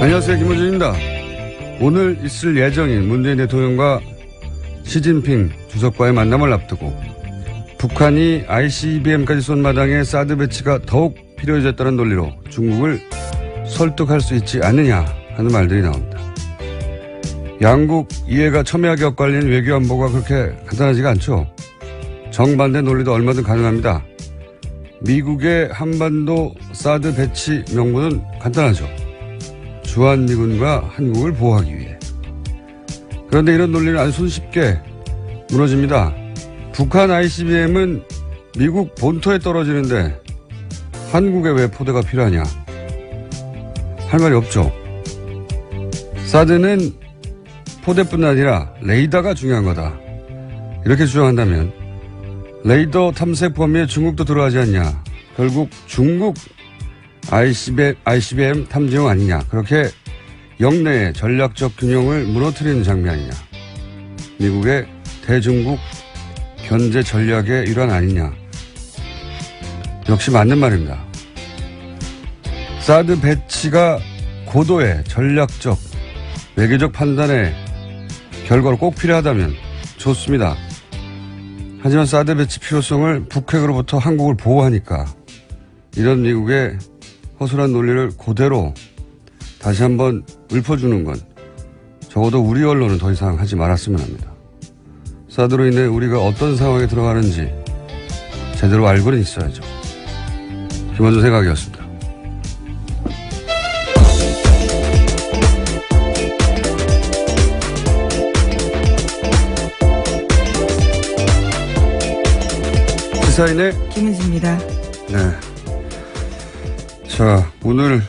안녕하세요, 김호준입니다. 오늘 있을 예정인 문재인 대통령과 시진핑 주석과의 만남을 앞두고 북한이 ICBM까지 쏜 마당에 사드 배치가 더욱 필요해졌다는 논리로 중국을 설득할 수 있지 않느냐 하는 말들이 나옵니다. 양국 이해가 첨예하게 엇갈리는 외교 안보가 그렇게 간단하지가 않죠. 정반대 논리도 얼마든 가능합니다. 미국의 한반도 사드 배치 명분은 간단하죠. 주한미군과 한국을 보호하기 위해. 그런데 이런 논리는 아주 손쉽게 무너집니다. 북한 ICBM은 미국 본토에 떨어지는데 한국에 왜 포대가 필요하냐? 할 말이 없죠. 사드는 포대뿐 아니라 레이더가 중요한 거다. 이렇게 주장한다면 레이더 탐색 범위에 중국도 들어가지 않냐. 결국 중국 ICBM 탐지용 아니냐. 그렇게 영내의 전략적 균형을 무너뜨리는 장면 아니냐. 미국의 대중국 견제 전략의 일환 아니냐. 역시 맞는 말입니다. 사드 배치가 고도의 전략적 외교적 판단의 결과로 꼭 필요하다면 좋습니다. 하지만 사드 배치 필요성을 북핵으로부터 한국을 보호하니까 이런 미국의 허술한 논리를 그대로 다시 한번 읊어주는 건 적어도 우리 언론은 더 이상 하지 말았으면 합니다. 사드로 인해 우리가 어떤 상황에 들어가는지 제대로 알고는 있어야죠. 김원준 생각이었습니다. 시사인의 김은지입니다. 네. 자, 오늘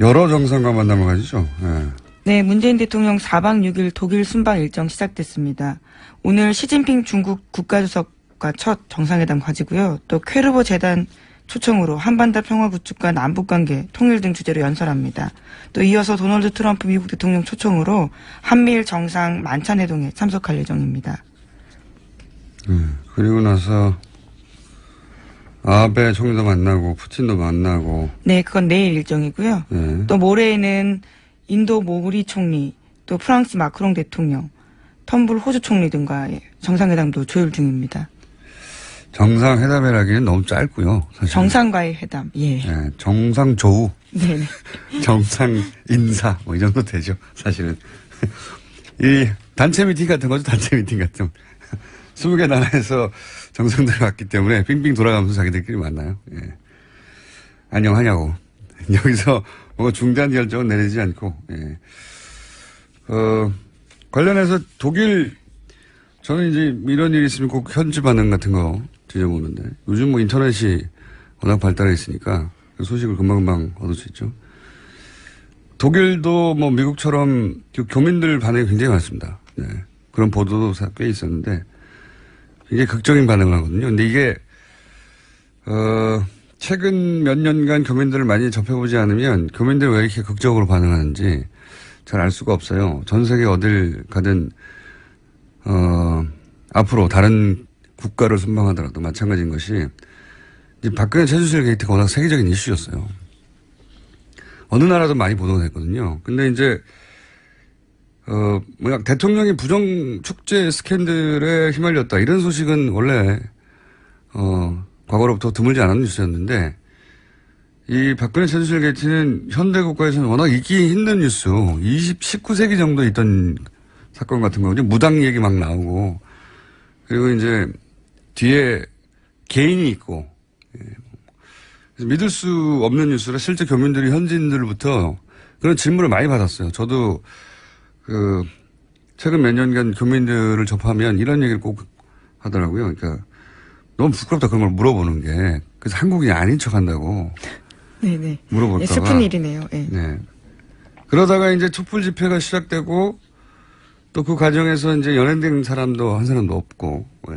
여러 정상과 만남을 가지죠. 네. 네, 문재인 대통령 4박 6일 독일 순방 일정 시작됐습니다. 오늘 시진핑 중국 국가주석과 첫 정상회담 가지고요. 또 퀘르보 재단 초청으로 한반도 평화 구축과 남북관계 통일 등 주제로 연설합니다. 또 이어서 도널드 트럼프 미국 대통령 초청으로 한미일 정상 만찬회동에 참석할 예정입니다. 그리고 나서 아베 총리도 만나고 푸틴도 만나고. 네, 그건 내일 일정이고요. 네. 또 모레에는 인도 모리 총리, 또 프랑스 마크롱 대통령, 텀블 호주 총리 등과의 정상회담도 조율 중입니다. 정상회담이라기는 너무 짧고요. 사실. 정상과의 회담, 예. 네, 정상조우. 네. 정상인사, 뭐 이 정도 되죠. 사실은. 이 단체 미팅 같은 거죠. 단체 미팅 같은. 20개 나라에서 정상들 왔기 때문에 빙빙 돌아가면서 자기들끼리 만나요. 예. 안녕하냐고. 여기서 뭔가 중대한 결정은 내리지 않고, 예. 관련해서 독일, 저는 이제 이런 일이 있으면 꼭 현지 반응 같은 거 뒤져보는데, 요즘 뭐 인터넷이 워낙 발달해 있으니까 그 소식을 금방금방 얻을 수 있죠. 독일도 뭐 미국처럼 교민들 반응이 굉장히 많습니다. 네. 그런 보도도 꽤 있었는데, 이게 극적인 반응을 하거든요. 근데 이게, 최근 몇 년간 교민들을 많이 접해보지 않으면 교민들이 왜 이렇게 극적으로 반응하는지 잘 알 수가 없어요. 전 세계 어딜 가든, 앞으로 다른 국가를 순방하더라도 마찬가지인 것이, 이제 박근혜 최순실 게이트가 워낙 세계적인 이슈였어요. 어느 나라도 많이 보도가 됐거든요. 근데 이제, 뭐야, 대통령이 부정 축제 스캔들에 휘말렸다. 이런 소식은 원래, 과거로부터 드물지 않은 뉴스였는데, 이 박근혜 최순실 게이트는 현대국가에서는 워낙 있기 힘든 뉴스, 19세기 정도 있던 사건 같은 거죠. 무당 얘기 막 나오고, 그리고 이제 뒤에 개인이 있고, 그래서 믿을 수 없는 뉴스라 실제 교민들이 현지인들로부터 그런 질문을 많이 받았어요. 저도 최근 몇 년간 교민들을 접하면 이런 얘기를 꼭 하더라고요. 그러니까 너무 부끄럽다 그런 걸 물어보는 게. 그래서 한국인이 아닌 척 한다고. 네네. 물어볼까봐. 네, 슬픈 일이네요. 네. 네. 그러다가 이제 촛불 집회가 시작되고 또 그 과정에서 이제 연행된 사람도 한 사람도 없고. 네.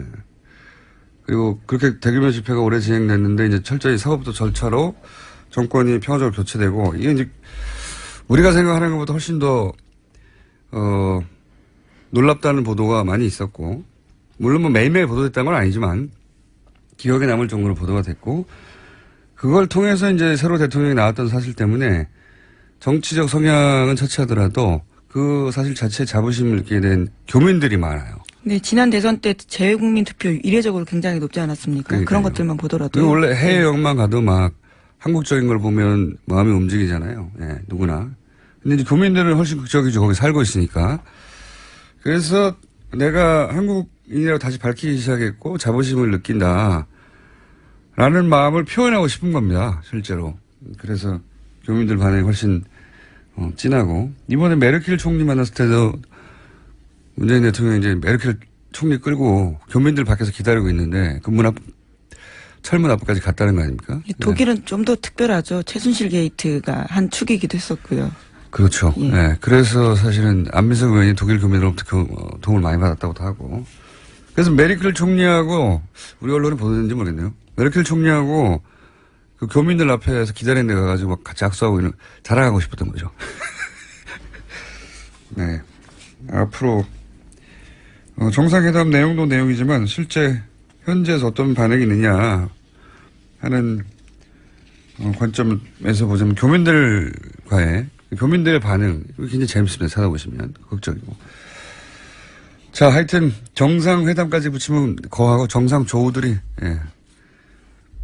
그리고 그렇게 대규모 집회가 오래 진행됐는데 이제 철저히 사법부 절차로 정권이 평화적으로 교체되고 이게 이제 우리가 생각하는 것보다 훨씬 더 놀랍다는 보도가 많이 있었고, 물론 뭐 매일매일 보도됐다는 건 아니지만, 기억에 남을 정도로 보도가 됐고, 그걸 통해서 이제 새로 대통령이 나왔던 사실 때문에, 정치적 성향은 차치하더라도 그 사실 자체에 자부심을 느끼게 된 교민들이 많아요. 네, 지난 대선 때 재외국민 투표 이례적으로 굉장히 높지 않았습니까? 그러니까요. 그런 것들만 보더라도. 원래 해외여행만 가도 막 한국적인 걸 보면 마음이 움직이잖아요. 예, 누구나. 근데 이제 교민들은 훨씬 극적이죠. 거기 살고 있으니까. 그래서 내가 한국인이라고 다시 밝히기 시작했고 자부심을 느낀다. 라는 마음을 표현하고 싶은 겁니다. 실제로. 그래서 교민들 반응이 훨씬 진하고. 이번에 메르켈 총리 만났을 때도 문재인 대통령이 이제 메르켈 총리 끌고 교민들 밖에서 기다리고 있는데 그 문 앞, 철문 앞까지 갔다는 거 아닙니까? 독일은 좀 더 특별하죠. 최순실 게이트가 한 축이기도 했었고요. 그렇죠. 예. 네. 그래서 사실은 안민석 의원이 독일 교민으로부터 도움을 많이 받았다고도 하고. 그래서 메르켈 총리하고 우리 언론이 보도했는지 모르겠네요. 메르켈 총리하고 그 교민들 앞에서 기다리는 데 가가지고 막 같이 악수하고 자랑하고 싶었던 거죠. 네. 앞으로 정상회담 내용도 내용이지만 실제 현지에서 어떤 반응이 있느냐 하는 관점에서 보자면 교민들의 반응 굉장히 재밌습니다. 찾아보시면 극적이고. 자, 하여튼 정상회담까지 붙이면 거하고 정상조우들이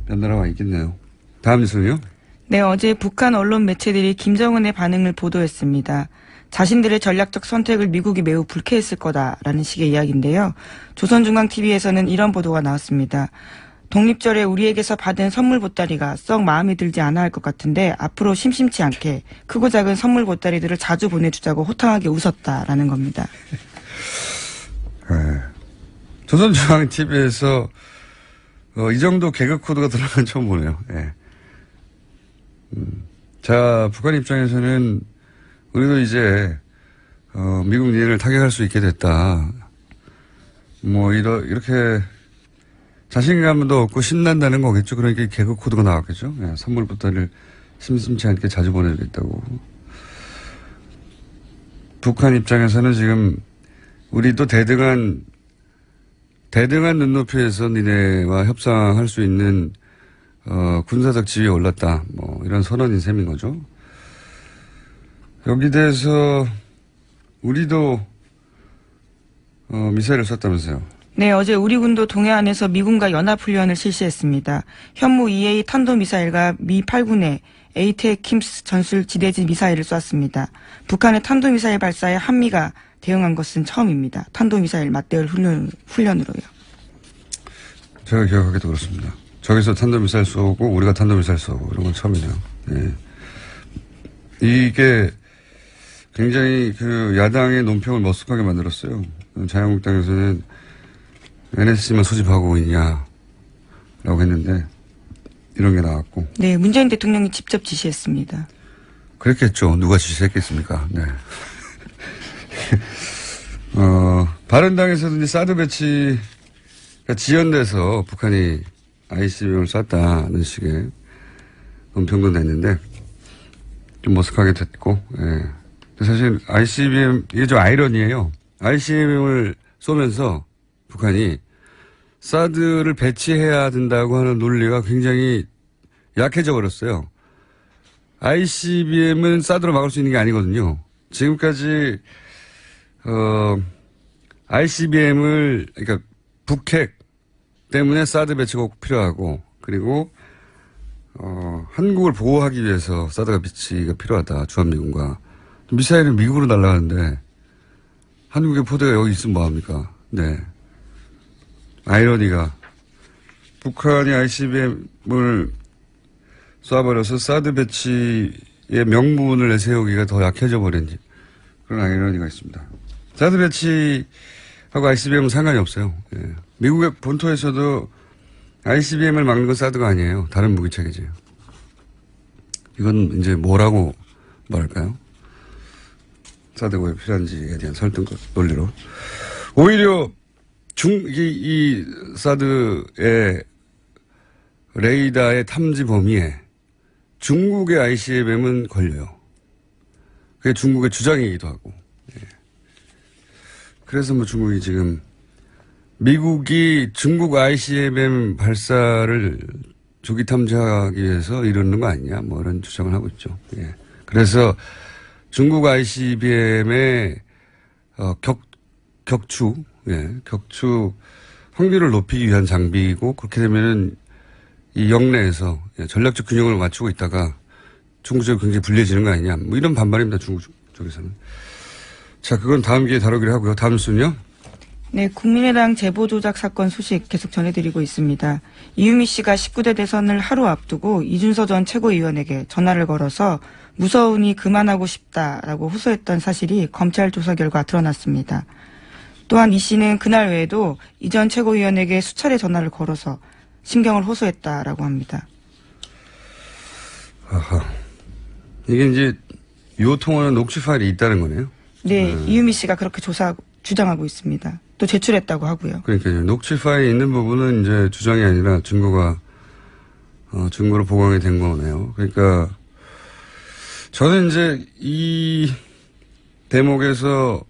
연달아 와 있겠네요. 다음 뉴스는요? 네, 어제 북한 언론 매체들이 김정은의 반응을 보도했습니다. 자신들의 전략적 선택을 미국이 매우 불쾌했을 거다라는 식의 이야기인데요. 조선중앙TV에서는 이런 보도가 나왔습니다. 독립절에 우리에게서 받은 선물 보따리가 썩 마음에 들지 않아 할 것 같은데 앞으로 심심치 않게 크고 작은 선물 보따리들을 자주 보내주자고 호탕하게 웃었다라는 겁니다. 네. 조선중앙TV에서 이 정도 개그 코드가 들어간 건 처음 보네요. 네. 자, 북한 입장에서는 우리도 이제 미국 니은을 타격할 수 있게 됐다. 뭐 이렇게 자신감도 없고 신난다는 거겠죠. 그러니까 개그 코드가 나왔겠죠. 네, 선물 보따리를 심심치 않게 자주 보내주겠다고. 북한 입장에서는 지금 우리도 대등한 눈높이에서 니네와 협상할 수 있는 군사적 지위에 올랐다. 뭐 이런 선언인 셈인 거죠. 여기 대해서 우리도 미사일을 쐈다면서요. 네, 어제 우리 군도 동해안에서 미군과 연합훈련을 실시했습니다. 현무 EA 탄도미사일과 미 8군의 에이테킴스 전술 지대지 미사일을 쐈습니다. 북한의 탄도미사일 발사에 한미가 대응한 것은 처음입니다. 탄도미사일 맞대응 훈련으로요. 제가 기억하기도 그렇습니다. 저기서 탄도미사일 쏘고 우리가 탄도미사일 쏘고 이런 건 처음이네요. 네. 이게 굉장히 그 야당의 논평을 머쓱하게 만들었어요. 자유한국당에서는 NSC만 소집하고 있냐라고 했는데 이런 게 나왔고. 네, 문재인 대통령이 직접 지시했습니다. 그랬겠죠. 누가 지시했겠습니까? 네. 바른당에서도 이제 사드 배치가 지연돼서 북한이 ICBM을 쐈다는 식의 논평도 냈는데 좀 머쓱하게 됐고, 예. 사실 ICBM, 이게 좀 아이러니예요. ICBM을 쏘면서 북한이 사드를 배치해야 된다고 하는 논리가 굉장히 약해져 버렸어요. ICBM은 사드로 막을 수 있는 게 아니거든요. 지금까지 ICBM을 그러니까 북핵 때문에 사드 배치가 꼭 필요하고 그리고 한국을 보호하기 위해서 사드가 배치가 필요하다. 주한미군과 미사일은 미국으로 날아가는데 한국의 포대가 여기 있으면 뭐합니까? 네. 아이러니가 북한이 ICBM을 쏴버려서 사드 배치의 명분을 내세우기가 더 약해져 버린 그런 아이러니가 있습니다. 사드 배치하고 ICBM은 상관이 없어요. 예. 미국의 본토에서도 ICBM을 막는 건 사드가 아니에요. 다른 무기 체계지요. 이건 이제 뭐라고 말할까요? 사드가 왜 필요한지에 대한 설득 논리로. 오히려 이 사드의 레이더의 탐지 범위에 중국의 ICBM은 걸려요. 그게 중국의 주장이기도 하고. 예. 그래서 뭐 중국이 지금 미국이 중국 ICBM 발사를 조기 탐지하기 위해서 이러는 거 아니냐 뭐 이런 주장을 하고 있죠. 예. 그래서 중국 ICBM의 격추 확률을 높이기 위한 장비이고 그렇게 되면은 이 영내에서 전략적 균형을 맞추고 있다가 중국적으로 굉장히 불리해지는 거 아니냐. 뭐 이런 반발입니다. 중국 쪽에서는. 자, 그건 다음 기회에 다루기로 하고요. 다음 순요. 네, 국민의당 제보 조작 사건 소식 계속 전해드리고 있습니다. 이유미 씨가 19대 대선을 하루 앞두고 이준서 전 최고위원에게 전화를 걸어서 무서우니 그만하고 싶다라고 호소했던 사실이 검찰 조사 결과 드러났습니다. 또한 이 씨는 그날 외에도 이 전 최고위원에게 수차례 전화를 걸어서 심경을 호소했다라고 합니다. 아하. 이게 이제 요 통화는 녹취 파일이 있다는 거네요. 네, 이유미 씨가 그렇게 주장하고 있습니다. 또 제출했다고 하고요. 그러니까요. 녹취 파일이 있는 부분은 이제 주장이 아니라 증거로 보강이 된 거네요. 그러니까 저는 이제 이 대목에서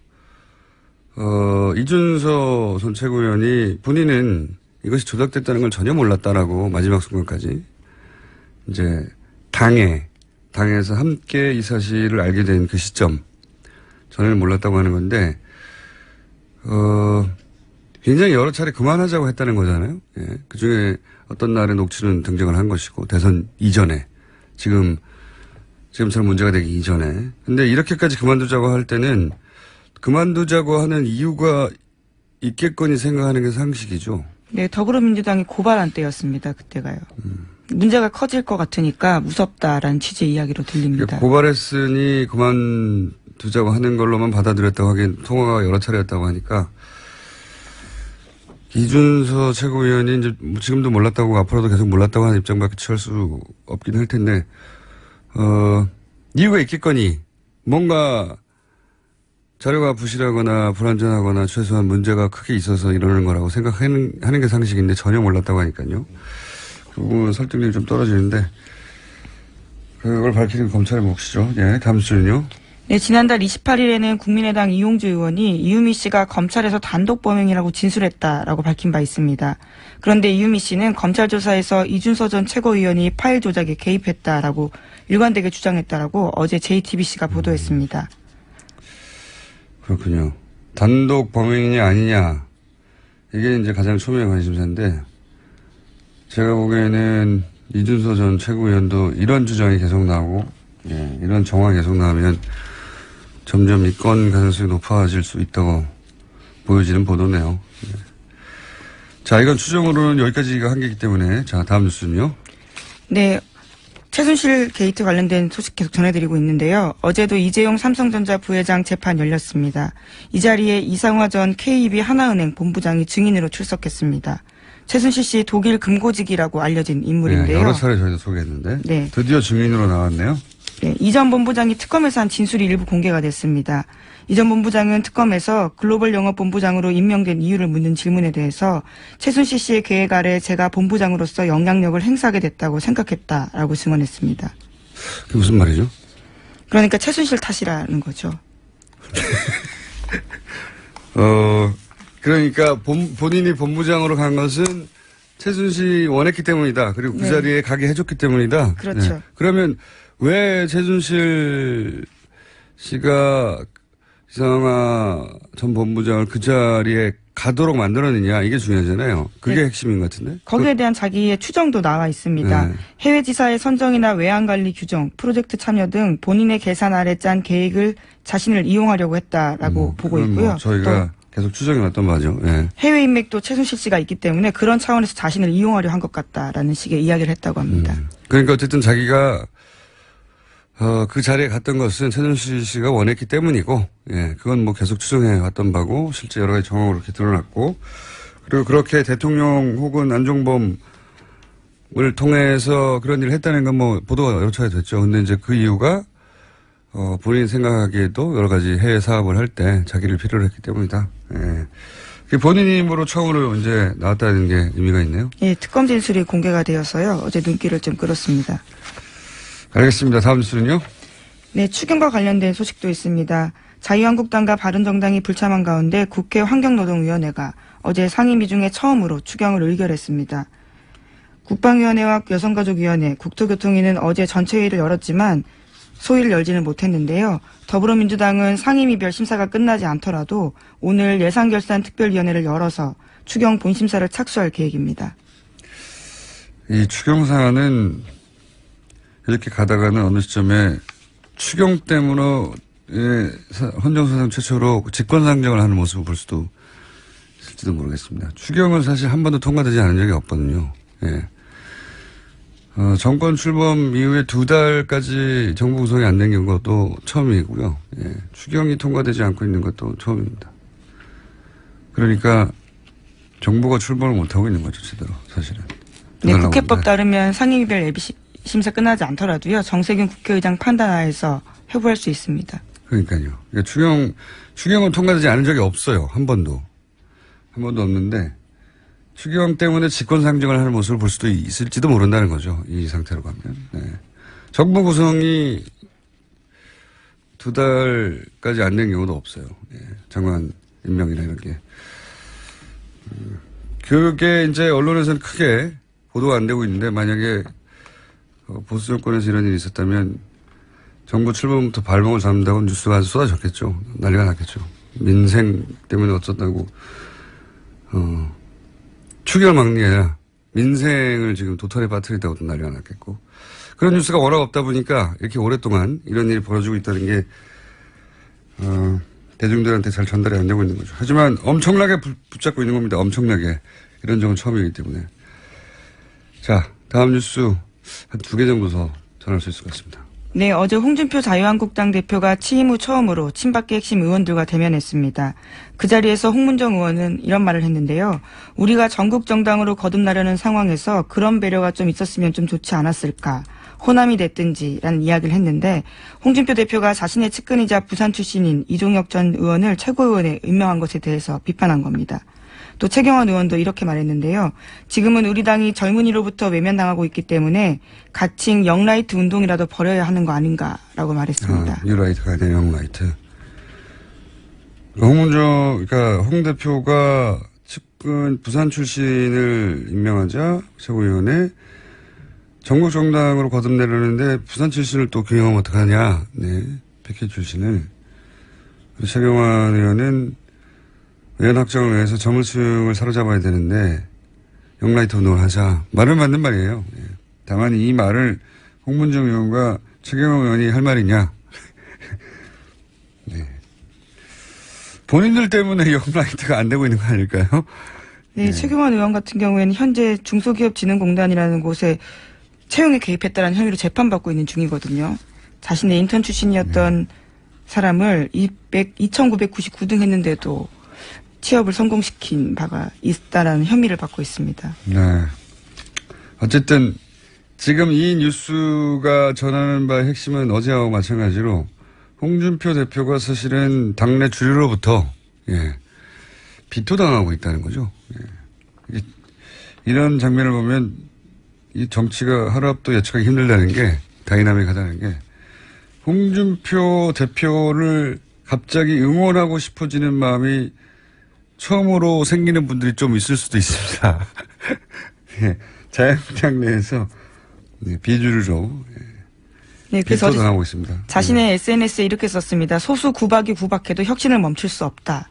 이준서 전 최고위원이 본인은 이것이 조작됐다는 걸 전혀 몰랐다라고 마지막 순간까지 이제 당에서 함께 이 사실을 알게 된 그 시점 전혀 몰랐다고 하는 건데 굉장히 여러 차례 그만하자고 했다는 거잖아요. 예. 그중에 어떤 날에 녹취는 등장을 한 것이고 대선 이전에 지금처럼 문제가 되기 이전에. 근데 이렇게까지 그만두자고 할 때는 그만두자고 하는 이유가 있겠거니 생각하는 게 상식이죠. 네, 더불어민주당이 고발한 때였습니다. 그때가요. 문제가 커질 것 같으니까 무섭다라는 취지의 이야기로 들립니다. 고발했으니 그만두자고 하는 걸로만 받아들였다고 하기엔 통화가 여러 차례였다고 하니까 이준서 최고위원이 이제 지금도 몰랐다고 앞으로도 계속 몰랐다고 하는 입장밖에 취할 수 없긴 할 텐데 이유가 있겠거니 뭔가 자료가 부실하거나 불완전하거나 최소한 문제가 크게 있어서 이러는 거라고 생각하는 게 상식인데 전혀 몰랐다고 하니까요. 그 부분은 설득력이 좀 떨어지는데 그걸 밝히는 검찰의 몫이죠. 예, 다음 주는요. 네, 지난달 28일에는 국민의당 이용주 의원이 이유미 씨가 검찰에서 단독 범행이라고 진술했다라고 밝힌 바 있습니다. 그런데 이유미 씨는 검찰 조사에서 이준서 전 최고위원이 파일 조작에 개입했다라고 일관되게 주장했다라고 어제 JTBC가 보도했습니다. 그렇군요. 단독 범행이냐 아니냐 이게 이제 가장 초미의 관심사인데 제가 보기에는 이준서 전 최고위원도 이런 주장이 계속 나오고 이런 정황이 계속 나오면 점점 이 건 가능성이 높아질 수 있다고 보여지는 보도네요. 자, 이건 추정으로는 여기까지가 한계이기 때문에 자, 다음 뉴스는요. 네. 최순실 게이트 관련된 소식 계속 전해드리고 있는데요. 어제도 이재용 삼성전자 부회장 재판 열렸습니다. 이 자리에 이상화 전 KB 하나은행 본부장이 증인으로 출석했습니다. 최순실 씨 독일 금고직이라고 알려진 인물인데요. 네, 여러 차례 저희도 소개했는데 네. 드디어 증인으로 나왔네요. 네, 이 전 본부장이 특검에서 한 진술이 일부 공개가 됐습니다. 이 전 본부장은 특검에서 글로벌 영업본부장으로 임명된 이유를 묻는 질문에 대해서 최순실 씨의 계획 아래 제가 본부장으로서 영향력을 행사하게 됐다고 생각했다라고 증언했습니다. 그게 무슨 말이죠? 그러니까 최순실 탓이라는 거죠. 그러니까 본인이 본부장으로 간 것은 최순실이 원했기 때문이다. 그리고 그 네. 자리에 가게 해줬기 때문이다. 그렇죠. 네. 그러면 왜 최순실 씨가 이상화 전 본부장을 그 자리에 가도록 만들었느냐 이게 중요하잖아요. 그게 네. 핵심인 것 같은데. 거기에 대한 자기의 추정도 나와 있습니다. 네. 해외 지사의 선정이나 외환관리 규정, 프로젝트 참여 등 본인의 계산 아래 짠 계획을 자신을 이용하려고 했다라고 보고 그건 있고요. 뭐 저희가 계속 추정해 왔던 바죠. 예. 해외 인맥도 최순실 씨가 있기 때문에 그런 차원에서 자신을 이용하려 한 것 같다라는 식의 이야기를 했다고 합니다. 그러니까 어쨌든 자기가 그 자리에 갔던 것은 최순실 씨가 원했기 때문이고, 예, 그건 뭐 계속 추정해 왔던 바고, 실제 여러 가지 정황으로 이렇게 드러났고, 그리고 그렇게 대통령 혹은 안종범을 통해서 그런 일을 했다는 건 뭐 보도가 여러 차례 됐죠. 근데 이제 그 이유가, 본인 생각하기에도 여러 가지 해외 사업을 할 때 자기를 필요로 했기 때문이다. 예. 본인 힘으로 처음으로 이제 나왔다는 게 의미가 있네요. 예, 특검 진술이 공개가 되어서요. 어제 눈길을 좀 끌었습니다. 알겠습니다. 다음 뉴스는요? 네, 추경과 관련된 소식도 있습니다. 자유한국당과 바른정당이 불참한 가운데 국회 환경노동위원회가 어제 상임위 중에 처음으로 추경을 의결했습니다. 국방위원회와 여성가족위원회, 국토교통위는 어제 전체회의를 열었지만 소위를 열지는 못했는데요. 더불어민주당은 상임위별 심사가 끝나지 않더라도 오늘 예산결산특별위원회를 열어서 추경 본심사를 착수할 계획입니다. 이 추경사안은 이렇게 가다가는 어느 시점에 추경 때문에 헌정사상 최초로 직권상정을 하는 모습을 볼 수도 있을지도 모르겠습니다. 추경은 사실 한 번도 통과되지 않은 적이 없거든요. 예. 정권 출범 이후에 2달까지 정부 구성이 안 된 경우도 처음이고요. 예. 추경이 통과되지 않고 있는 것도 처음입니다. 그러니까 정부가 출범을 못하고 있는 거죠, 제대로, 사실은. 네, 국회법 따르면 상임위별 예비 심사 끝나지 않더라도요. 정세균 국회의장 판단하에서 회부할 수 있습니다. 그러니까요. 그러니까 추경은 통과되지 않은 적이 없어요. 한 번도 없는데 추경 때문에 직권상정을 하는 모습을 볼 수도 있을지도 모른다는 거죠. 이 상태로 가면. 네. 정부 구성이 2달까지 안 된 경우도 없어요. 예. 장관 임명이나 이런 게. 그게 이제 언론에서는 크게 보도가 안 되고 있는데 만약에 보수 정권에서 이런 일이 있었다면 정부 출범부터 발목을 잡는다고 뉴스가 아주 쏟아졌겠죠. 난리가 났겠죠. 민생 때문에 어쩌다고 추경을 막는 게 아니라 민생을 지금 도탈에 빠뜨린다고도 난리가 났겠고 그런 뉴스가 워낙 없다 보니까 이렇게 오랫동안 이런 일이 벌어지고 있다는 게 대중들한테 잘 전달이 안 되고 있는 거죠. 하지만 엄청나게 붙잡고 있는 겁니다. 엄청나게. 이런 적은 처음이기 때문에. 자, 다음 뉴스 한 2개 정도 더 전할 수 있을 것 같습니다. 네, 어제 홍준표 자유한국당 대표가 취임 후 처음으로 친박계 핵심 의원들과 대면했습니다. 그 자리에서 홍문정 의원은 이런 말을 했는데요. 우리가 전국 정당으로 거듭나려는 상황에서 그런 배려가 좀 있었으면 좀 좋지 않았을까. 호남이 됐든지라는 이야기를 했는데 홍준표 대표가 자신의 측근이자 부산 출신인 이종혁 전 의원을 최고위원에 임명한 것에 대해서 비판한 겁니다. 또 최경환 의원도 이렇게 말했는데요. 지금은 우리 당이 젊은이로부터 외면당하고 있기 때문에 가칭 영라이트 운동이라도 벌여야 하는 거 아닌가라고 말했습니다. 뉴라이트가 아니라 영라이트. 그러니까 홍 대표가 측근 부산 출신을 임명하자 최고위원회 전국 정당으로 거듭내려는데 부산 출신을 또 경영하면 어떡하냐. 네. 백희 출신을. 최경환 의원은 의원 확정을 위해서 젊은층을 사로잡아야 되는데 영라이트 운동을 하자. 말은 맞는 말이에요. 예. 다만 이 말을 홍문정 의원과 최경환 의원이 할 말이냐. 네. 본인들 때문에 영라이트가 안 되고 있는 거 아닐까요? 네, 최경환 의원 같은 경우에는 현재 중소기업진흥공단이라는 곳에 채용에 개입했다는 혐의로 재판받고 있는 중이거든요. 자신의 인턴 출신이었던 사람을 2,999등 했는데도 취업을 성공시킨 바가 있다라는 혐의를 받고 있습니다. 네. 어쨌든 지금 이 뉴스가 전하는 바의 핵심은 어제하고 마찬가지로 홍준표 대표가 사실은 당내 주류로부터 비토당하고 있다는 거죠. 예. 이런 장면을 보면 이 정치가 하루 앞도 예측하기 힘들다는 게 다이나믹하다는 게 홍준표 대표를 갑자기 응원하고 싶어지는 마음이 처음으로 생기는 분들이 좀 있을 수도 있습니다. 예, 자유한국당 내에서 비주류로 네, 그래서 비토당하고 있습니다. 자신의 SNS에 이렇게 썼습니다. 소수 구박이 구박해도 혁신을 멈출 수 없다.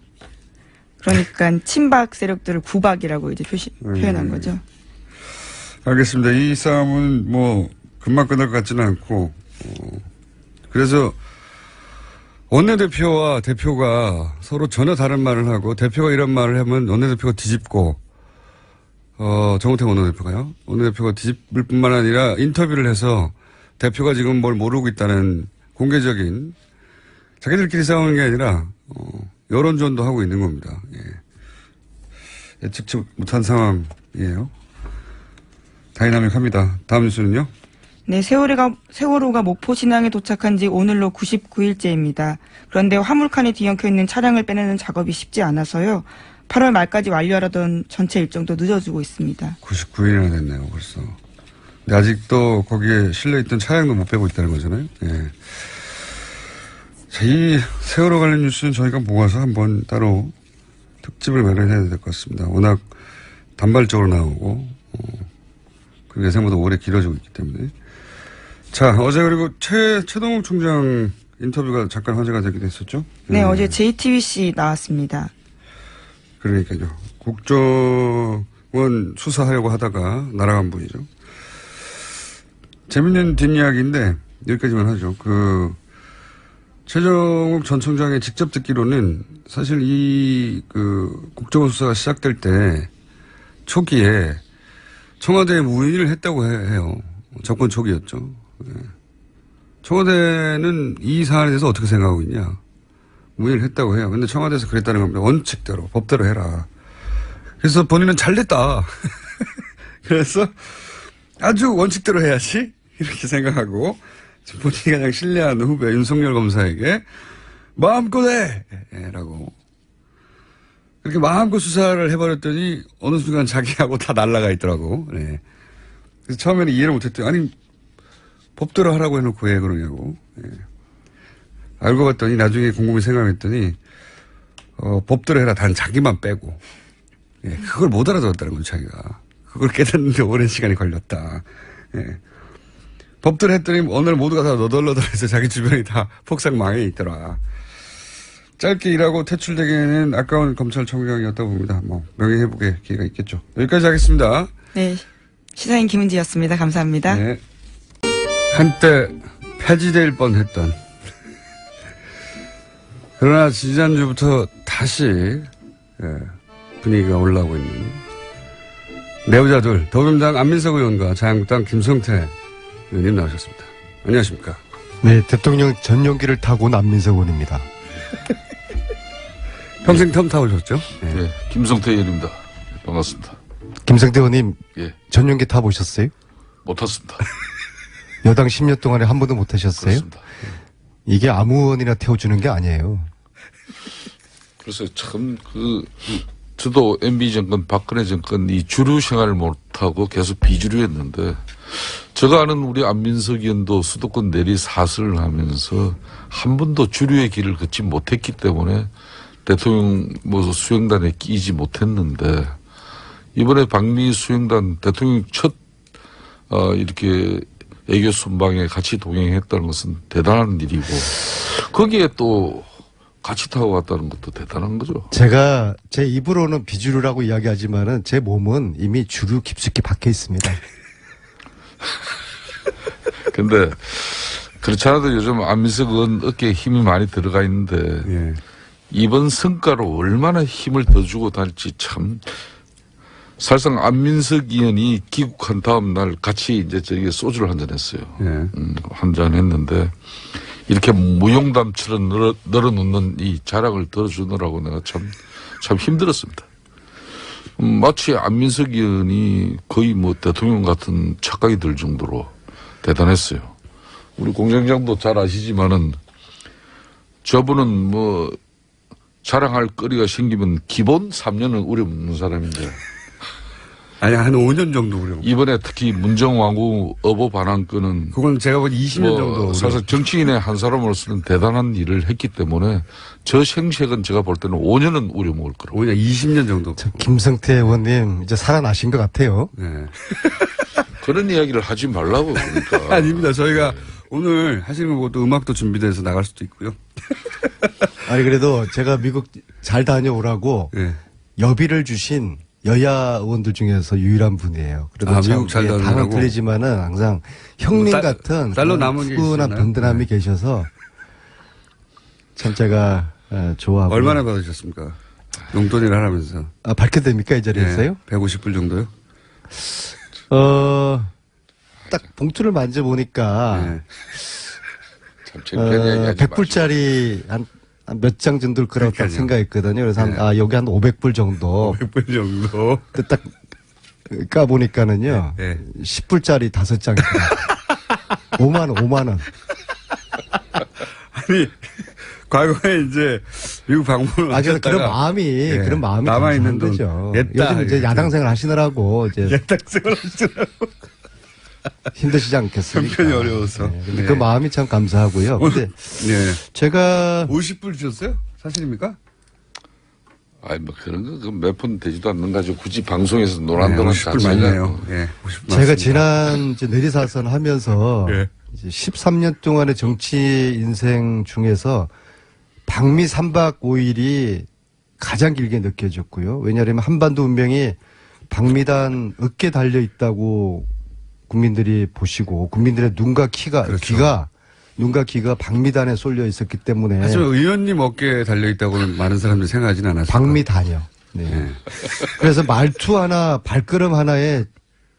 그러니까 친박 세력들을 구박이라고 이제 표현한 거죠. 알겠습니다. 이 싸움은 뭐 금방 끝날 것 같지는 않고 그래서 원내대표와 대표가 서로 전혀 다른 말을 하고 대표가 이런 말을 하면 원내대표가 뒤집고 정우택 원내대표가요. 원내대표가 뒤집을 뿐만 아니라 인터뷰를 해서 대표가 지금 뭘 모르고 있다는 공개적인 자기들끼리 싸우는 게 아니라 여론전도 하고 있는 겁니다. 예. 예측치 못한 상황이에요. 다이나믹합니다. 다음 뉴스는요. 네, 세월호가 목포 신항에 도착한 지 오늘로 99일째입니다. 그런데 화물칸에 뒤엉켜 있는 차량을 빼내는 작업이 쉽지 않아서요. 8월 말까지 완료하려던 전체 일정도 늦어지고 있습니다. 99일이나 됐네요, 벌써. 근데 아직도 거기에 실려있던 차량도 못 빼고 있다는 거잖아요. 예. 자, 이 세월호 관련 뉴스는 저희가 모아서 한번 따로 특집을 마련해야 될 것 같습니다. 워낙 단발적으로 나오고, 그리고 예상보다 오래 길어지고 있기 때문에. 자, 어제 그리고 최동욱 총장 인터뷰가 잠깐 화제가 되기도 했었죠? 네, 어제 JTBC 나왔습니다. 그러니까요. 국정원 수사하려고 하다가 날아간 분이죠. 재밌는 뒷이야기인데 여기까지만 하죠. 최정욱 전 총장의 직접 듣기로는 사실 국정원 수사가 시작될 때 초기에 청와대에 문의를 했다고 해요. 정권 초기였죠. 청와대는 이 사안에 대해서 어떻게 생각하고 있냐. 문의를 했다고 해요. 근데 청와대에서 그랬다는 겁니다. 원칙대로, 법대로 해라. 그래서 본인은 잘 됐다. 그래서 아주 원칙대로 해야지. 이렇게 생각하고 본인이 가장 신뢰하는 후배 윤석열 검사에게 마음껏 해! 라고. 그렇게 마음껏 수사를 해버렸더니 어느 순간 자기하고 다 날아가 있더라고. 네. 그래서 처음에는 이해를 못했더니 아니 법대로 하라고 해놓고 왜 그러냐고. 네. 알고 봤더니 나중에 곰곰이 생각했더니 법대로 해라. 단 자기만 빼고. 네. 그걸 못 알아들었다는 거죠 자기가. 그걸 깨닫는데 오랜 시간이 걸렸다. 네. 법대로 했더니 오늘 모두가 다 너덜너덜해서 자기 주변이 다 폭삭 망해 있더라. 짧게 일하고 퇴출되기에는 아까운 검찰총장이었다 봅니다. 명예회복의 기회가 있겠죠. 여기까지 하겠습니다. 네. 시사인 김은지였습니다. 감사합니다. 네. 한때 폐지될 뻔했던 그러나 지난주부터 다시 분위기가 올라오고 있는 내부자들 더불어민주당 안민석 의원과 자유한국당 김성태 의원님 나오셨습니다. 안녕하십니까? 네, 대통령 전용기를 타고 온 안민석 의원입니다. 평생 텀 타보셨죠? 네. 네, 김성태 의원입니다. 반갑습니다. 김성태 의원님, 예. 전용기 타보셨어요? 못 탔습니다. 여당 10년 동안에 한 번도 못 타셨어요? 그렇습니다. 이게 아무 의원이나 태워주는 게 아니에요. 그래서 참 저도 MB 정권, 박근혜 정권 이 주류 생활을 못하고 계속 비주류였는데 제가 아는 우리 안민석 의원도 수도권 내리 사슬을 하면서 한 번도 주류의 길을 걷지 못했기 때문에 대통령 수행단에 끼지 못했는데 이번에 방미 수행단 대통령 첫 이렇게 애교 순방에 같이 동행했다는 것은 대단한 일이고 거기에 또 같이 타고 갔다는 것도 대단한 거죠. 제가 제 입으로는 비주류라고 이야기하지만은 제 몸은 이미 주류 깊숙이 박혀 있습니다. 근데 그렇지 않아도 요즘 안민석 의원 어깨에 힘이 많이 들어가 있는데 예. 이번 성과로 얼마나 힘을 더 주고 다닐지 참 사실상 안민석 의원이 귀국한 다음 날 같이 이제 저기 소주를 한잔 했어요. 예. 한잔 했는데 이렇게 무용담처럼 늘어놓는 이 자랑을 들어주느라고 내가 참 힘들었습니다. 마치 안민석 의원이 거의 대통령 같은 착각이 들 정도로 대단했어요. 우리 공장장도 잘 아시지만은 저분은 자랑할 거리가 생기면 기본 3년은 우려먹는 사람인데. 아니, 한 5년 정도 우려. 이번에 특히 문정왕후 어보 반환건은. 그건 제가 본 20년 정도. 사실 정치인의 한 사람으로서는 대단한 일을 했기 때문에 저 생색은 제가 볼 때는 5년은 우려먹을 거라고. 5년, 20년 정도. 김성태 의원님, 이제 살아나신 것 같아요. 네. 그런 이야기를 하지 말라고 그러니까. 아닙니다. 저희가 오늘 하시는 거 보고 또 음악도 준비돼서 나갈 수도 있고요. 아니, 그래도 제가 미국 잘 다녀오라고 네. 여비를 주신 여야 의원들 중에서 유일한 분이에요. 그래도 미국 잘 다녀오라고? 당은 틀리지만은 항상 형님 같은 딸로 남은 게 푸근한 있었나요? 든든함이 계셔서 참 제가 좋아하고. 얼마나 받으셨습니까? 용돈이라 하면서. 밝혀도 됩니까? 이 자리에서요? 150불 정도요? 딱 봉투를 만져보니까 네. 참 창피한 이야기 하지 100불짜리 한 몇 장 정도일 거라고 딱 그러니까요. 생각했거든요. 그래서 네. 여기 한 500불 정도. 100불 정도. 근데 딱 까보니까는요. 네. 10불짜리 5장이다. 5만 원. 아니, 과거에 이제 미국 방문을 그래서 하셨다가 그런 마음이 남아있는 돈 거죠. 냈다. 요즘 이제 야당 생활 하시느라고 이제 야당 생활 하시더라고. 힘드시지 않겠습니까? 형편이 어려워서. 네. 근데 네. 그 마음이 참 감사하고요. 근데 네. 제가 50불 주셨어요? 사실입니까? 아니 그런 거 몇 푼 되지도 않는 가지고 굳이 방송에서 논한다는 50불 맞네요. 예. 50불 제가 맞습니다. 지난 이제 내리사선 하면서 예. 이제 13년 동안의 정치 인생 중에서 방미 3박 5일이 가장 길게 느껴졌고요. 왜냐하면 한반도 운명이 방미단 어깨에 달려 있다고 국민들이 보시고 국민들의 눈과 귀가 방미단에 쏠려 있었기 때문에. 하지만 의원님 어깨에 달려있다고는 많은 사람들이 생각하지는 않았어요. 방미단이요. 네. 그래서 말투 하나, 발걸음 하나에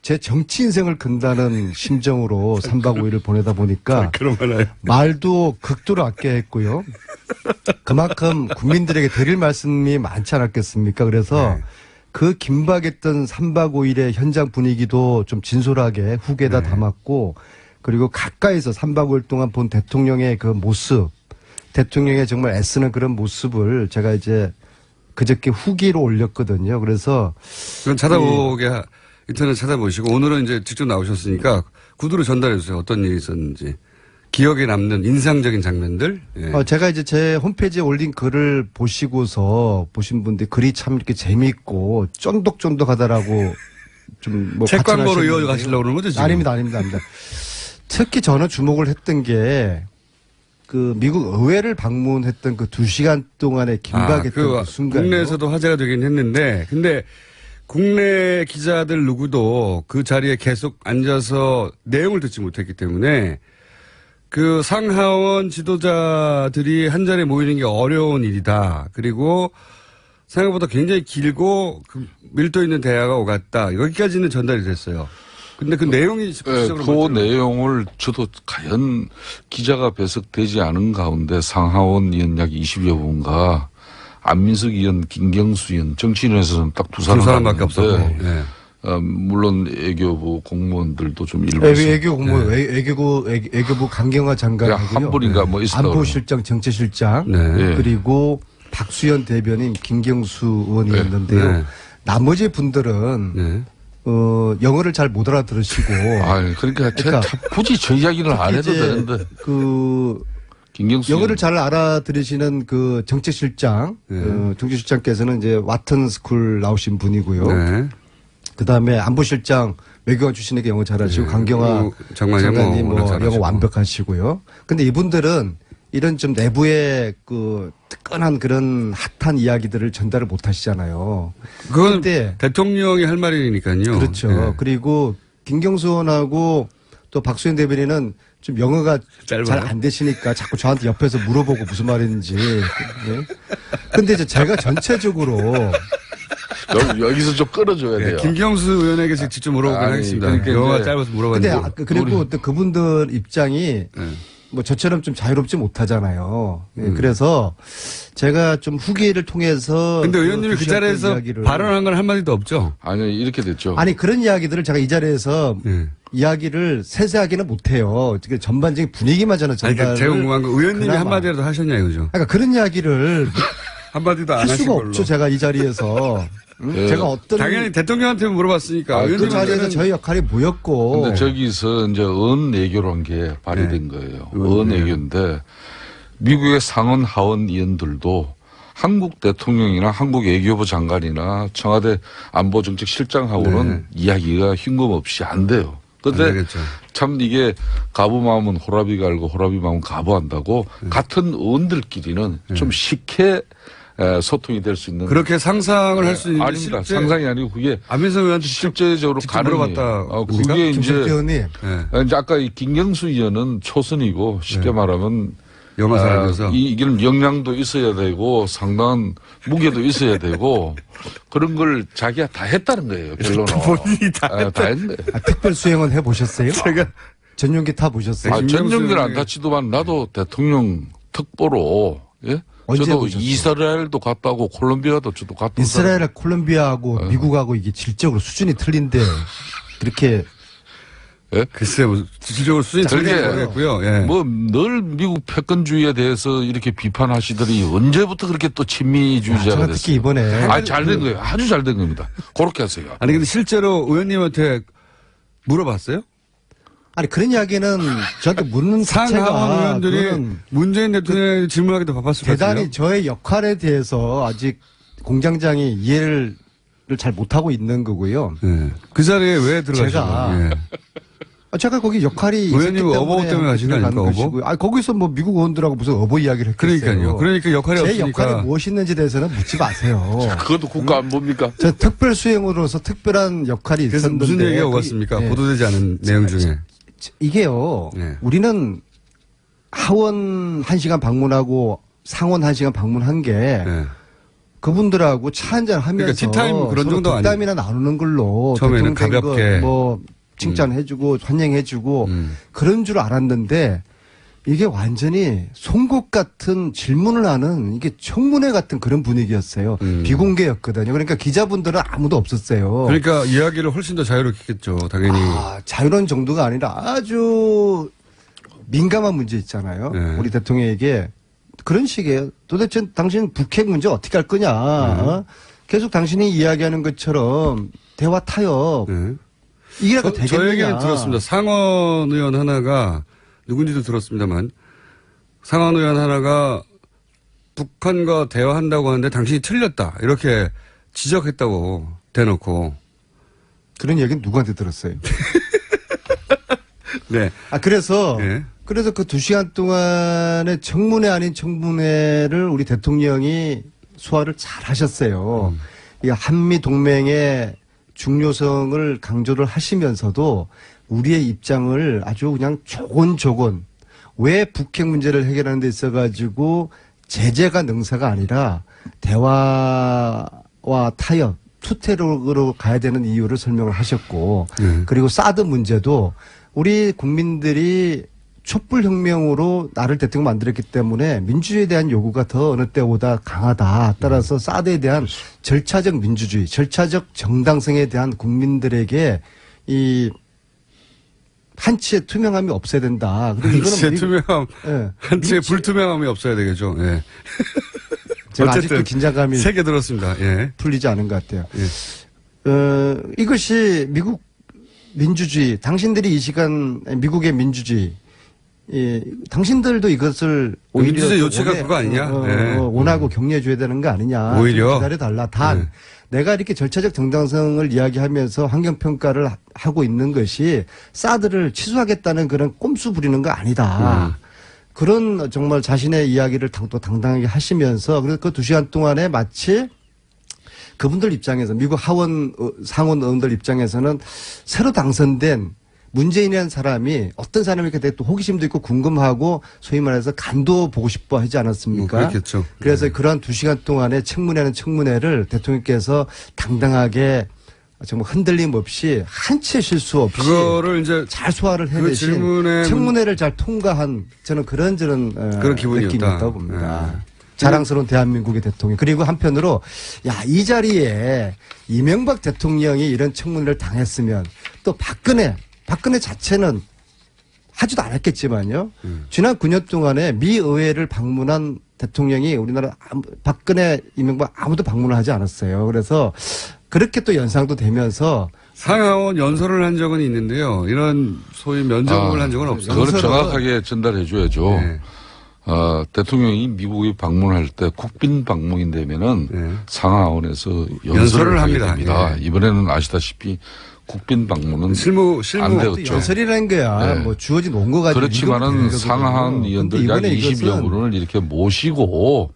제 정치 인생을 건다는 심정으로 3박 5일을 보내다 보니까 그럼 하나요. 말도 극도로 아껴야 했고요. 그만큼 국민들에게 드릴 말씀이 많지 않았겠습니까? 그래서 그 긴박했던 3박 5일의 현장 분위기도 좀 진솔하게 후계에다 담았고 그리고 가까이서 3박 5일 동안 본 대통령의 그 모습, 대통령의 정말 애쓰는 그런 모습을 제가 이제 그저께 후기로 올렸거든요. 그래서 그건 인터넷 찾아보시고 오늘은 이제 직접 나오셨으니까 구두로 전달해 주세요. 어떤 일이 있었는지. 기억에 남는 인상적인 장면들. 예. 제가 이제 제 홈페이지에 올린 글을 보시고서 보신 분들이 글이 참 이렇게 재미있고 쫀득쫀득하다라고 좀 뭐 책 광고로 받쳐가시는데요. 이어가시려고 그러는 거죠, 지금? 아닙니다. 특히 저는 주목을 했던 게 그 미국 의회를 방문했던 그 2시간 동안의 긴박했던 그 순간. 국내에서도 화제가 되긴 했는데, 근데 국내 기자들 누구도 그 자리에 계속 앉아서 내용을 듣지 못했기 때문에 그 상하원 지도자들이 한 자리에 모이는 게 어려운 일이다. 그리고 생각보다 굉장히 길고 밀도 있는 대화가 오갔다. 여기까지는 전달이 됐어요. 근데 그 내용이 그 내용을 저도 과연 기자가 배석되지 않은 가운데 상하원 의원 약 20여 분과 안민석 의원, 김경수 의원, 정치인에서는 딱 두 사람밖에 없었고. 네. 물론 외교부 공무원들도 좀 일부 외교 공무원, 외교부 강경화 장관하고요. 한 분인가 뭐 있었다. 안보실장, 정치실장, 그리고 박수현 대변인, 김경수 의원이었는데요. 네. 나머지 분들은 영어를 잘 못 알아들으시고. 그러니까 굳이 저 이야기를 안 해도 되는데. 김경수 영어를 잘 알아들으시는 그 정책실장, 정책실장께서는 이제 와튼 스쿨 나오신 분이고요. 네. 그 다음에 안보실장 외교관 출신에게 영어 잘하시고 강경화 장관이 영어 완벽하시고요. 근데 이분들은 이런 좀 내부의 그 뜨끈한 그런 핫한 이야기들을 전달을 못 하시잖아요. 그건 대통령이 할 말이니까요. 그렇죠. 네. 그리고 김경수 의원하고 또 박수현 대변인은 좀 영어가 잘 안 되시니까 자꾸 저한테 옆에서 물어보고 무슨 말인지. 네. 근데 이제 제가 전체적으로 여기서 좀 끌어줘야 돼요. 김경수 의원에게 직접 물어보긴 하겠습니다. 그러니까 영어가 짧아서 물어봤는데. 근데 그리고 또 그분들 입장이 뭐 저처럼 좀 자유롭지 못하잖아요. 그래서 제가 좀 후기를 통해서. 근데 의원님이 그 자리에서 발언한 건 한마디도 없죠? 아니, 이렇게 됐죠. 아니, 그런 이야기들을 제가 이 자리에서 이야기를 세세하게는 못해요. 전반적인 분위기만 저는 전달을. 제가 궁금한 건 의원님이 한마디라도 하셨냐 이거죠? 그러니까 그런 이야기를 한마디도 안 할 하신 수가 걸로. 없죠. 제가 이 자리에서. 제가 어떤. 당연히 대통령한테 물어봤으니까. 그 자리에서 저희 역할이 뭐였고. 근데 저기서 이제 언외교라는 게 발휘된 거예요. 언외교인데 미국의 상원 하원 의원들도 한국 대통령이나 한국 외교부 장관이나 청와대 안보정책실장하고는 이야기가 흉금없이 안 돼요. 그런데 참 이게 가부 마음은 호라비 갈고 호라비 마음은 가부한다고 같은 의원들끼리는 좀 쉽게 소통이 될 수 있는. 그렇게 상상을 할 수 있는. 아닙니다. 상상이 아니고 그게. 안민석 의원한테 실제적으로 물어봤다. 그게 이제 아까 이 김경수 의원은 초선이고 쉽게 말하면 영어 사람이어서 이런 역량도 있어야 되고 상당한 무게도 있어야 되고 그런 걸 자기가 다 했다는 거예요. 결론은. 본인이 다 했네. 특별 수행은 해보셨어요? 제가 전용기 타보셨어요? 전용기는 안 타치도만 나도 대통령 특보로 저도 보셨어요? 이스라엘도 갔다 오고 콜롬비아도 저도 갔다 오고. 이스라엘, 콜롬비아하고 미국하고 이게 질적으로 수준이 틀린데 그렇게. 글쎄요, 질적으로 수준이 틀리게 모르겠고요. 뭐 늘 미국 패권주의에 대해서 이렇게 비판하시더니 언제부터 그렇게 또 친미주의자가 됐어요? 특히 이번에. 잘된 거예요. 아주 잘 된 겁니다. 그렇게 하세요. 아니 근데 실제로 의원님한테 물어봤어요? 아니 그런 이야기는 저한테 묻는 상하원 의원들이 문재인 대통령에게 질문하기도 바빴을 것 같아요. 대단히 저의 역할에 대해서 아직 공장장이 이해를 잘 못하고 있는 거고요. 그 자리에 왜 들어가셨어요? 제가 거기 역할이 있었기 의원님 때문에 어버 때문에 하신 거 아닙니까, 어버? 것이고요. 거기서 뭐 미국 의원들하고 무슨 어버 이야기를 했겠어요. 그러니까요. 그러니까 역할이 제 없으니까. 역할이 무엇이있는지에 대해서는 묻지 마세요. 그것도 국가 안보입니까? 저 특별 수행으로서 특별한 역할이 그래서 있었는데 무슨 얘기가 오갔습니까? 예. 보도되지 않은 내용 중에. 이게요. 네. 우리는 하원 1시간 방문하고 상원 1시간 방문한 게 네. 그분들하고 차 한잔 하면서 그러니까 티타임 그런 정도 아니에요. 덕담이나 나누는 걸로 처음에는 대통령 된 가볍게. 거 뭐 칭찬해주고 환영해주고 그런 줄 알았는데 이게 완전히 송곳 같은 질문을 하는 이게 청문회 같은 그런 분위기였어요. 비공개였거든요. 그러니까 기자분들은 아무도 없었어요. 그러니까 이야기를 훨씬 더 자유롭겠죠. 당연히. 자유로운 정도가 아니라 아주 민감한 문제 있잖아요. 네. 우리 대통령에게 그런 식이에요. 도대체 당신 북핵 문제 어떻게 할 거냐. 계속 당신이 이야기하는 것처럼 대화 타협. 네. 이게 되겠느냐. 저 얘기는 들었습니다. 상원 의원 하나가 누군지도 들었습니다만 상원 의원 하나가 북한과 대화한다고 하는데 당신이 틀렸다. 이렇게 지적했다고 대놓고. 그런 얘기는 누구한테 들었어요? 네. 그래서 네. 그 2시간 동안의 청문회 아닌 청문회를 우리 대통령이 소화를 잘 하셨어요. 이 한미 동맹의 중요성을 강조를 하시면서도 우리의 입장을 아주 그냥 조곤조곤 왜 북핵 문제를 해결하는 데 있어가지고 제재가 능사가 아니라 대화와 타협, 투태력으로 가야 되는 이유를 설명을 하셨고 그리고 사드 문제도 우리 국민들이 촛불혁명으로 나를 대통령 만들었기 때문에 민주주의에 대한 요구가 더 어느 때보다 강하다. 따라서 사드에 대한 절차적 민주주의, 절차적 정당성에 대한 국민들에게 이 한치의 투명함이 없어야 된다. 그리고 한치의 투명함, 예. 한치의 불투명함이 없어야 되겠죠. 예. 제가 아직도 어쨌든 긴장감이 세게 들었습니다. 예. 풀리지 않은 것 같아요. 예. 이것이 미국 민주주의, 당신들이 이 시간 미국의 민주주의, 당신들도 이것을 오히려 민주주의 요체가 그거 아니냐? 원하고 격려해줘야 되는 거 아니냐? 오히려? 기다려달라. 단 내가 이렇게 절차적 정당성을 이야기하면서 환경평가를 하고 있는 것이 사드를 취소하겠다는 그런 꼼수 부리는 거 아니다. 그런 정말 자신의 이야기를 또 당당하게 하시면서 그래서 그 2시간 동안에 마치 그분들 입장에서 미국 하원 상원 의원들 입장에서는 새로 당선된 문재인이라는 사람이 어떤 사람이 이렇게 또 호기심도 있고 궁금하고 소위 말해서 간도 보고 싶어 하지 않았습니까? 그렇겠죠. 그래서 그러한 2시간 동안에 청문회는 청문회를 대통령께서 당당하게 정말 흔들림 없이 한치의 실수 없이 그거를 이제 잘 소화를 그 해내신 질문에 청문회를 잘 통과한 저는 그런 그런 기분이었다. 느낌이었다고 봅니다. 자랑스러운 대한민국의 대통령. 그리고 한편으로 이 자리에 이명박 대통령이 이런 청문회를 당했으면 또 박근혜 자체는 하지도 않았겠지만요. 지난 9년 동안에 미 의회를 방문한 대통령이 우리나라 박근혜, 이명박 아무도 방문을 하지 않았어요. 그래서 그렇게 또 연상도 되면서 상하원 연설을 한 적은 있는데요. 이런 소위 면접을 한 적은 없어요. 그걸 정확하게 전달해 줘야죠. 네. 대통령이 미국에 방문할 때 국빈 방문이 되면은 네. 상하원에서 연설을 연설을 하게 합니다. 됩니다. 예. 이번에는 아시다시피 국빈 방문은 실무 안 또 되었죠. 연설이라는 거야. 네. 뭐 주어진 원고 가지고 그렇지만은 상하원 의원들 약 20여 분을 이렇게 모시고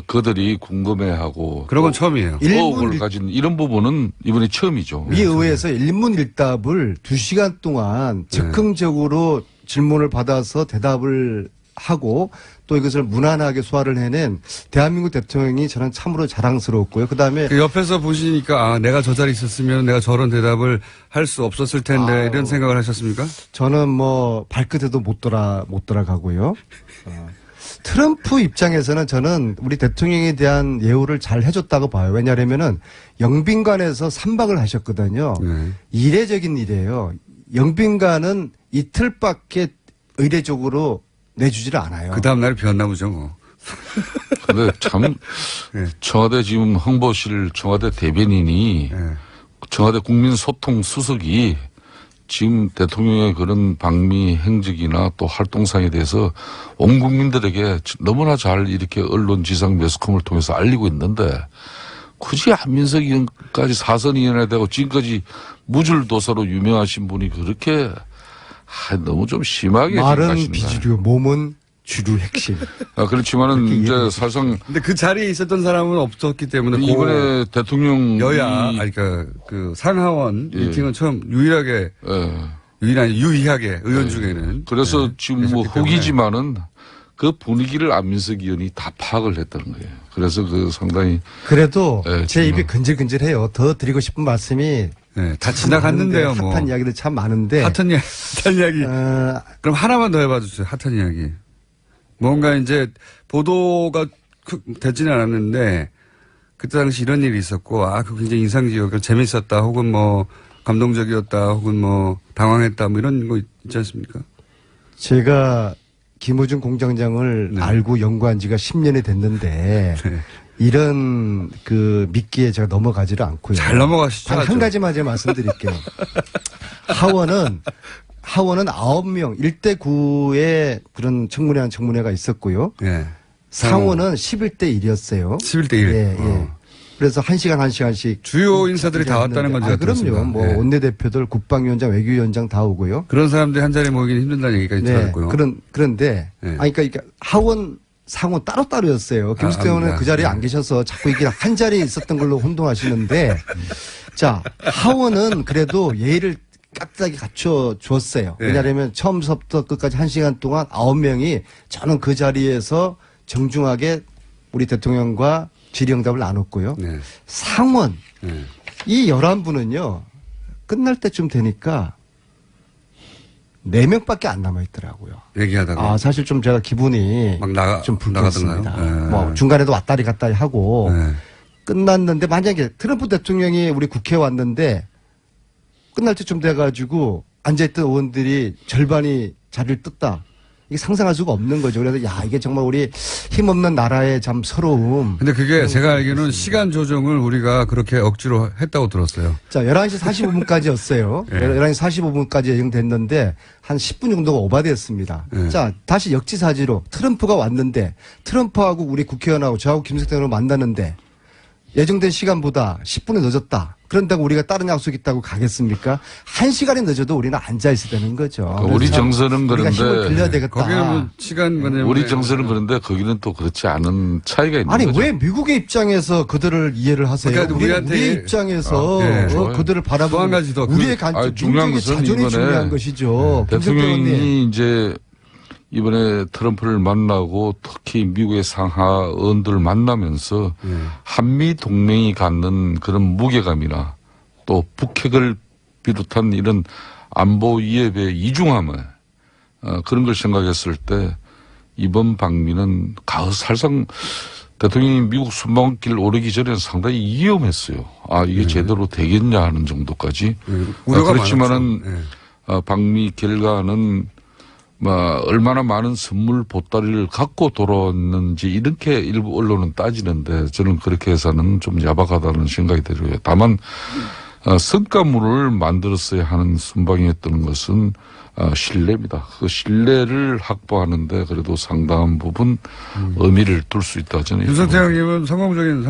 그들이 궁금해하고 그런 건 처음이에요. 의혹을 가진 이런 부분은 이번에 처음이죠. 미 의회에서 일문일답을 2시간 동안 즉흥적으로 질문을 받아서 대답을 하고 또 이것을 무난하게 소화를 해낸 대한민국 대통령이 저는 참으로 자랑스러웠고요. 그다음에 그 옆에서 보시니까 내가 저 자리에 있었으면 내가 저런 대답을 할 수 없었을 텐데 이런 생각을 하셨습니까? 저는 뭐 발끝에도 못 돌아가고요. 트럼프 입장에서는 저는 우리 대통령에 대한 예우를 잘 해줬다고 봐요. 왜냐하면은 영빈관에서 3박을 하셨거든요. 네. 이례적인 일이에요. 영빈관은 이틀밖에 의례적으로 내주지를 않아요. 그 다음 날에 비었나 보죠. 뭐. 근데 참 청와대 지금 홍보실 청와대 대변인이 청와대 국민소통 수석이 지금 대통령의 그런 방미 행적이나 또 활동상에 대해서 온 국민들에게 너무나 잘 이렇게 언론 지상 매스컴을 통해서 알리고 있는데 굳이 안민석 의원까지 사선 의원이 되고 지금까지 무줄도사로 유명하신 분이 그렇게 너무 좀 심하게 말은 생각하신다. 비주류, 몸은 주류 핵심. 그렇지만은 이제 사실상 근데 그 자리에 있었던 사람은 없었기 때문에 이번에 대통령 여야, 아니, 그 상하원 예. 미팅은 처음 유일하게 유의하게 의원 중에는. 그래서 지금 뭐 그랬었기 때문에. 혹이지만은 그 분위기를 안민석 의원이 다 파악을 했다는 거예요. 그래서 그 상당히 그래도 네, 제 입이 정말. 근질근질해요. 더 드리고 싶은 말씀이 네, 다 지나갔는데요, 많은데, 뭐. 핫한 이야기들 참 많은데. 핫한 이야기. 그럼 하나만 더 해봐 주세요. 핫한 이야기. 뭔가 이제 보도가 되지는 않았는데 그때 당시 이런 일이 있었고 그거 굉장히 인상적이었고 재밌었다 혹은 뭐 감동적이었다 혹은 뭐 당황했다 뭐 이런 거 있지 않습니까? 제가 김호중 공장장을 네. 알고 연구한 지가 10년이 됐는데 네. 이런 그 미끼에 제가 넘어가지를 않고요. 잘 넘어가시죠. 단 한 아주. 가지만 제가 말씀드릴게요. 하원은 9명 1대 9의 그런 청문회가 있었고요. 예. 상원은 11대 1이었어요. 11대 1. 예, 예. 그래서 1시간씩 주요 인사들이 다 왔다는 건 제가 그럼요. 들었습니다. 뭐 예. 원내대표들, 국방위원장, 외교위원장 다 오고요. 그런 사람들이 한 자리에 모이기는 힘든다는 얘기까지 들었고요. 그런데 네. 그러니까 하원 상원 따로따로였어요. 김수태 의원은 그 자리에 안 계셔서 자꾸 이게 한 자리에 있었던 걸로 혼동하시는데 자, 하원은 그래도 예의를 깍딱이 갖춰 주었어요. 네. 왜냐하면 처음부터 끝까지 1시간 동안 9명이 저는 그 자리에서 정중하게 우리 대통령과 질의응답을 나눴고요. 네. 상원 네. 이 11분은요. 끝날 때쯤 되니까 4명밖에 안 남아있더라고요. 얘기하다가. 사실 좀 제가 기분이 막 좀 불쾌했습니다. 나가던가요? 네. 뭐 중간에도 왔다리 갔다리 하고 네. 끝났는데 만약에 트럼프 대통령이 우리 국회에 왔는데 끝날 때쯤 돼가지고 앉아있던 의원들이 절반이 자리를 떴다. 이게 상상할 수가 없는 거죠. 그래서 이게 정말 우리 힘없는 나라의 참 서러움. 근데 그게 제가 알기로는 시간 조정을 우리가 그렇게 억지로 했다고 들었어요. 자, 11시 45분까지였어요. 예. 11시 45분까지 예정됐는데 한 10분 정도가 오바됐습니다. 예. 자, 다시 역지사지로 트럼프가 왔는데 트럼프하고 우리 국회의원하고 저하고 김석태 의원을 만나는데 예정된 시간보다 10분이 늦었다. 그런다고 우리가 다른 약속 있다고 가겠습니까? 1시간이 늦어도 우리는 앉아있어야 되는 거죠. 우리 정서는 우리가 힘을 그런데 빌려야 되겠다. 거기는 뭐 시간 관념. 우리 정서는 그런데 거기는 또 그렇지 않은 차이가 있는 아니 거죠. 왜 미국의 입장에서 그들을 이해를 하세요? 그러니까 우리한테 우리의 입장에서 예. 좋아요. 그들을 또 한 바라보는 가지 더. 우리의 관점, 중요한 민족의 것은 자존이 이번에 중요한 것이죠. 김석태 의원님. 대통령이 이제 이번에 트럼프를 만나고 특히 미국의 상하 의원들을 만나면서 한미 동맹이 갖는 그런 무게감이나 또 북핵을 비롯한 이런 안보 위협의 이중함을 그런 걸 생각했을 때 이번 방미는 사실상 대통령이 미국 순방길 오르기 전에는 상당히 위험했어요. 이게 제대로 되겠냐 하는 정도까지. 우려가 그렇지만은 많았죠. 방미 결과는 얼마나 많은 선물 보따리를 갖고 돌아왔는지 이렇게 일부 언론은 따지는데 저는 그렇게 해서는 좀 야박하다는 생각이 들어요. 다만 성과물을 만들었어야 하는 순방이었던 것은 신뢰입니다. 그 신뢰를 확보하는데 그래도 상당한 부분 의미를 둘 수 있다 저는. 김성태 형님은 성공적인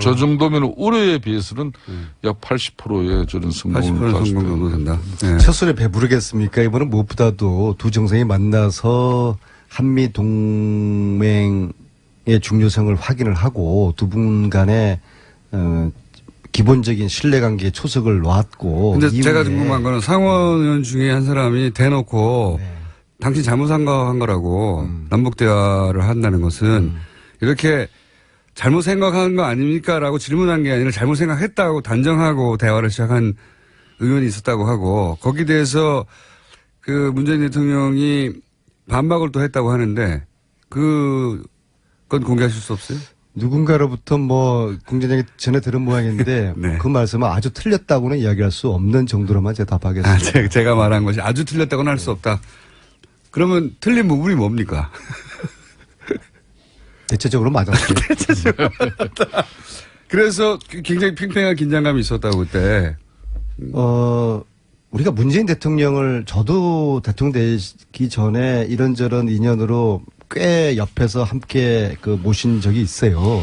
저 정도면 올해에 비해서는 약 80%의 저는 성공을 80% 성공 정도 된다. 네. 첫 술에 배부르겠습니까? 이번은 무엇보다도 두 정상이 만나서 한미 동맹의 중요성을 확인을 하고 두 분 간의 기본적인 신뢰관계에 초석을 놨고. 근데 이후에 제가 궁금한 거는 상원 의원 중에 한 사람이 대놓고 당신 잘못 생각한 거라고 남북 대화를 한다는 것은 이렇게 잘못 생각한 거 아닙니까? 라고 질문한 게 아니라 잘못 생각했다고 단정하고 대화를 시작한 의원이 있었다고 하고 거기에 대해서 그 문재인 대통령이 반박을 또 했다고 하는데 그건 공개하실 수 없어요? 누군가로부터 공장장이 전에 들은 모양인데 네. 그 말씀은 아주 틀렸다고는 이야기할 수 없는 정도로만 제가 답하겠습니다. 제가 말한 것이 아주 틀렸다고는 할 수 없다. 그러면 틀린 부분이 뭡니까? 대체적으로 맞았어요. 그래서 굉장히 팽팽한 긴장감이 있었다고 그때. 우리가 문재인 대통령을 저도 대통령 되기 전에 이런저런 인연으로 꽤 옆에서 함께 모신 적이 있어요.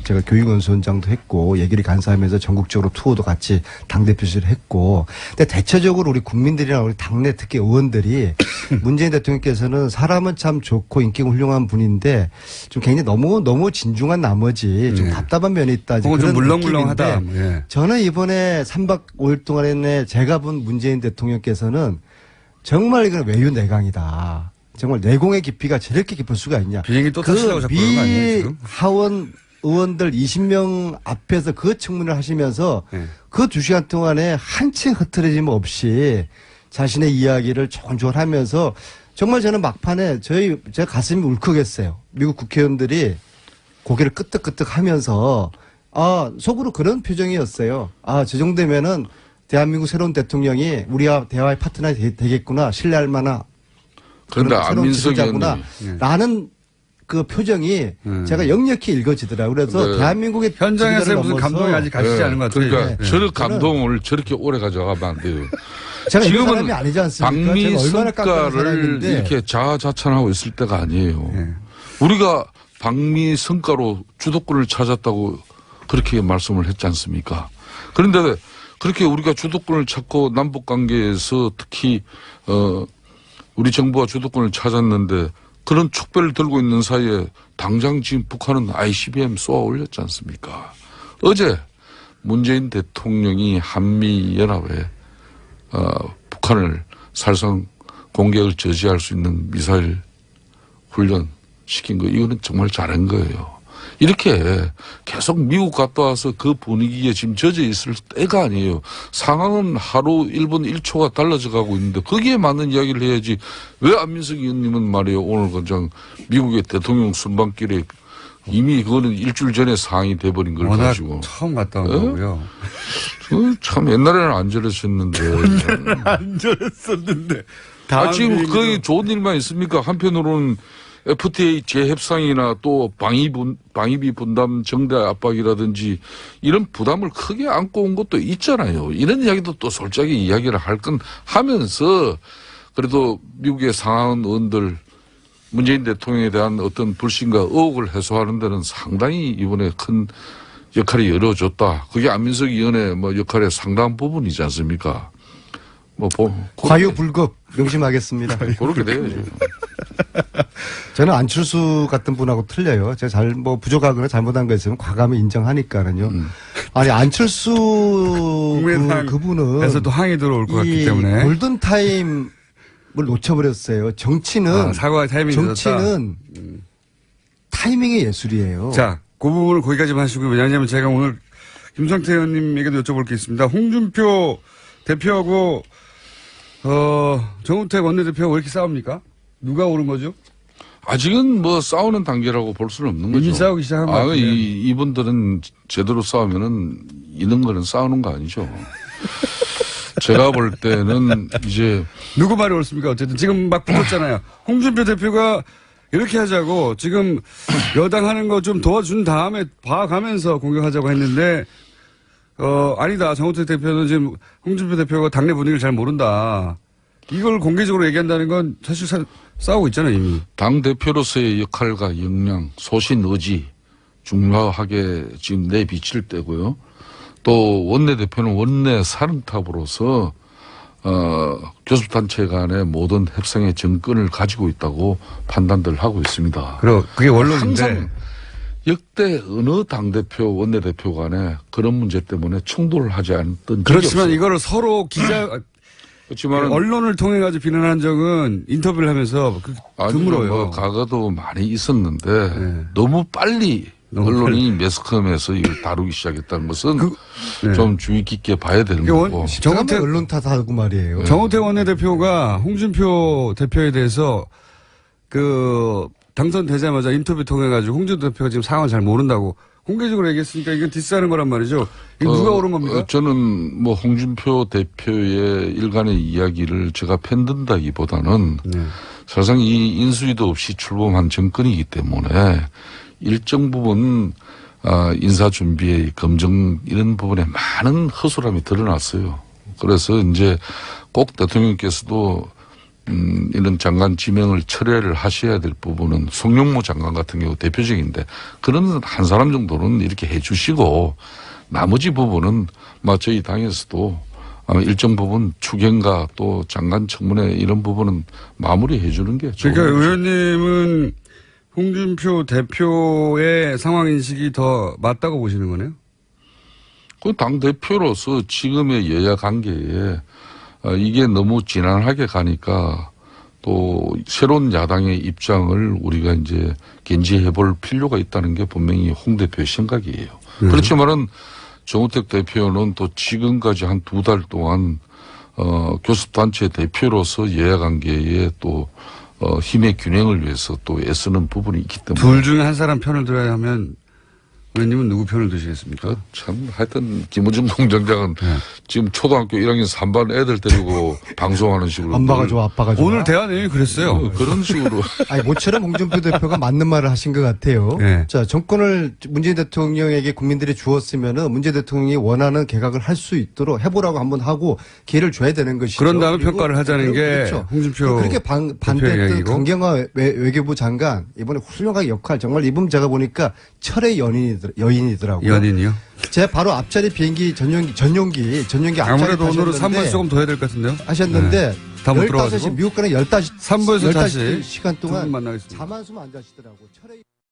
제가 교육원수원장도 했고 얘기를 간사하면서 전국적으로 투어도 같이 당대표실 했고. 근데 대체적으로 우리 국민들이나 우리 당내 특히 의원들이 문재인 대통령께서는 사람은 참 좋고 인기가 훌륭한 분인데 좀 굉장히 너무 진중한 나머지 좀 답답한 면이 있다. 혹은 좀 그런 물렁물렁하다. 느낌인데 예. 저는 이번에 3박 5일 동안에 제가 본 문재인 대통령께서는 정말 이건 외유내강이다. 정말 내공의 깊이가 저렇게 깊을 수가 있냐. 비행기 또 타시려고 자꾸 그러는 거 아니에요, 지금? 하원 의원들 20명 앞에서 그 청문을 하시면서 네. 그 2시간 동안에 한층 흐트러짐 없이 자신의 이야기를 조곤조곤 하면서 정말 저는 막판에 제 가슴이 울컥했어요. 미국 국회의원들이 고개를 끄덕끄덕 하면서 속으로 그런 표정이었어요. 저 정도면은 대한민국 새로운 대통령이 우리와 대화의 파트너가 되겠구나. 신뢰할 만한 그런데 새로운 안민석 지도자구나. 의원님. 라는 그 표정이 제가 역력히 읽어지더라고요. 그래서 네. 대한민국의 현장에서 무슨 지도자를 감동이 아직 가시지 네. 않은 것 같아요. 그러니까 예. 저런 감동을 저렇게 오래 가져가면 안 돼요. 제가 이런 지금은 사람이 아니지 않습니까? 방미 제가 얼마나 깜깜한 성과를 사람인데 이렇게 자아자찬하고 있을 때가 아니에요. 예. 우리가 방미 성과로 주도권을 찾았다고 그렇게 말씀을 했지 않습니까? 그런데 그렇게 우리가 주도권을 찾고 남북 관계에서 특히 우리 정부가 주도권을 찾았는데 그런 촉배를 들고 있는 사이에 당장 지금 북한은 ICBM 쏘아 올렸지 않습니까? 어제 문재인 대통령이 한미연합에 북한을 살상 공격을 저지할 수 있는 미사일 훈련 시킨 거 이거는 정말 잘한 거예요. 이렇게 계속 미국 갔다 와서 그 분위기에 지금 젖어 있을 때가 아니에요. 상황은 하루 1분 1초가 달라져 가고 있는데 거기에 맞는 이야기를 해야지. 왜 안민석 의원님은 말이에요. 오늘 그냥 미국의 대통령 순방길에 이미 그거는 일주일 전에 상황이 돼버린 걸 워낙 가지고. 처음 갔다 온 거고요. 참 옛날에는 안 저랬었는데. 안 저랬었는데. 지금 거의 좋은 일만 있습니까? 한편으로는 FTA 재협상이나 또 방위비 분담 정대 압박이라든지 이런 부담을 크게 안고 온 것도 있잖아요. 이런 이야기도 또 솔직하게 이야기를 할 건 하면서 그래도 미국의 상하원 의원들 문재인 대통령에 대한 어떤 불신과 의혹을 해소하는 데는 상당히 이번에 큰 역할이 이루어졌다. 그게 안민석 의원의 역할의 상당한 부분이지 않습니까? 과유불급 명심하겠습니다. 그렇게 돼야죠. 저는 안철수 같은 분하고 틀려요. 제가 부족하거나 잘못한 거 있으면 과감히 인정하니까는요. 아니 안철수 그분은 에서도 항의 들어올 것 같기 때문에 골든 타임을 놓쳐버렸어요. 정치는 사과 타이밍이 정치는 타이밍의 예술이에요. 자, 그 부분을 거기까지만 하시고요. 왜냐하면 제가 오늘 김성태 의원님에게도 여쭤볼 게 있습니다. 홍준표 대표하고 정우택 원내대표가 왜 이렇게 싸웁니까? 누가 오른 거죠? 아직은 싸우는 단계라고 볼 수는 없는 거죠. 이미 싸우기 시작한 거 같아요. 이분들은 제대로 싸우면은 이런 거는 싸우는 거 아니죠. 제가 볼 때는 이제 누구 말이 옳습니까? 어쨌든 지금 막 붙었잖아요. 홍준표 대표가 이렇게 하자고 지금 여당 하는 거 좀 도와준 다음에 봐가면서 공격하자고 했는데 아니다. 정우택 대표는 지금 홍준표 대표가 당내 분위기를 잘 모른다. 이걸 공개적으로 얘기한다는 건 사실 싸우고 있잖아요, 이미. 당대표로서의 역할과 역량, 소신, 의지 중요하게 지금 내비칠 때고요. 또 원내대표는 원내 사령탑으로서 교섭단체 간의 모든 협상의 정권을 가지고 있다고 판단들 하고 있습니다. 그게 원론인데. 항상 역대 어느 당대표, 원내대표 간에 그런 문제 때문에 충돌을 하지 않았던 적이 그렇지만 없어요. 이거를 서로 그렇지만 언론을 통해 가지고 비난한 적은 인터뷰를 하면서 드물어요. 과거도 많이 있었는데 너무 빨리 언론이 매스컴에서 이걸 다루기 시작했다는 것은 좀 주의 깊게 봐야 되는 거고. 정우택 언론 탓하고 말이에요. 정우택 원내대표가 홍준표 대표에 대해서 당선되자마자 인터뷰 통해 가지고 홍준표 대표가 지금 상황을 잘 모른다고 공개적으로 얘기했으니까 이건 디스하는 거란 말이죠. 이거 누가 옳은 겁니까? 저는 홍준표 대표의 일간의 이야기를 제가 편든다기보다는 사실상 이 인수위도 없이 출범한 정권이기 때문에 일정 부분 인사 준비에 검증 이런 부분에 많은 허술함이 드러났어요. 그래서 이제 꼭 대통령께서도 이런 장관 지명을 철회를 하셔야 될 부분은 송영무 장관 같은 경우 대표적인데 그런 한 사람 정도는 이렇게 해 주시고 나머지 부분은 저희 당에서도 일정 부분 추경과 또 장관 청문회 이런 부분은 마무리해 주는 게 좋은 그러니까 거죠. 의원님은 홍준표 대표의 상황 인식이 더 맞다고 보시는 거네요? 그 당대표로서 지금의 여야 관계에 이게 너무 진한하게 가니까 또 새로운 야당의 입장을 우리가 이제 견지해 볼 필요가 있다는 게 분명히 홍 대표의 생각이에요. 그렇지만은 정우택 대표는 또 지금까지 한 2달 동안 교섭단체 대표로서 여야 관계에 또 힘의 균형을 위해서 또 애쓰는 부분이 있기 때문에 둘 중에 한 사람 편을 들어야 하면 의원님은 누구 편을 드시겠습니까? 참 하여튼 김우중 공장장은 지금 초등학교 1학년 3반 애들 데리고 방송하는 식으로 엄마가 좋아, 아빠가 좋아. 오늘 대화 내용이 그랬어요. 그런 식으로 아니, 모처럼 홍준표 대표가 맞는 말을 하신 것 같아요. 네. 자, 정권을 문재인 대통령에게 국민들이 주었으면은 문재인 대통령이 원하는 개각을 할 수 있도록 해보라고 한번 하고 기회를 줘야 되는 것이죠. 그런 다음에 그리고 평가를 하자는 게 그렇죠. 홍준표 그렇게 대표의 반대했던 이야기고. 강경화 외교부 장관 이번에 훌륭하게 역할 정말 이분 제가 보니까 철의 여인이더라고요. 연인이요? 제 바로 앞자리 비행기 전용기 앞자리 아무래도 오늘은 타셨는데 3분 조금 더 해야 될 것 같은데요? 하셨는데 다 못 15시 들어가지고? 미국 가는 15시 3부에서 다시 시간 두 분 동안 만나겠습니다. 잠 한숨 안 자시더라고. 철의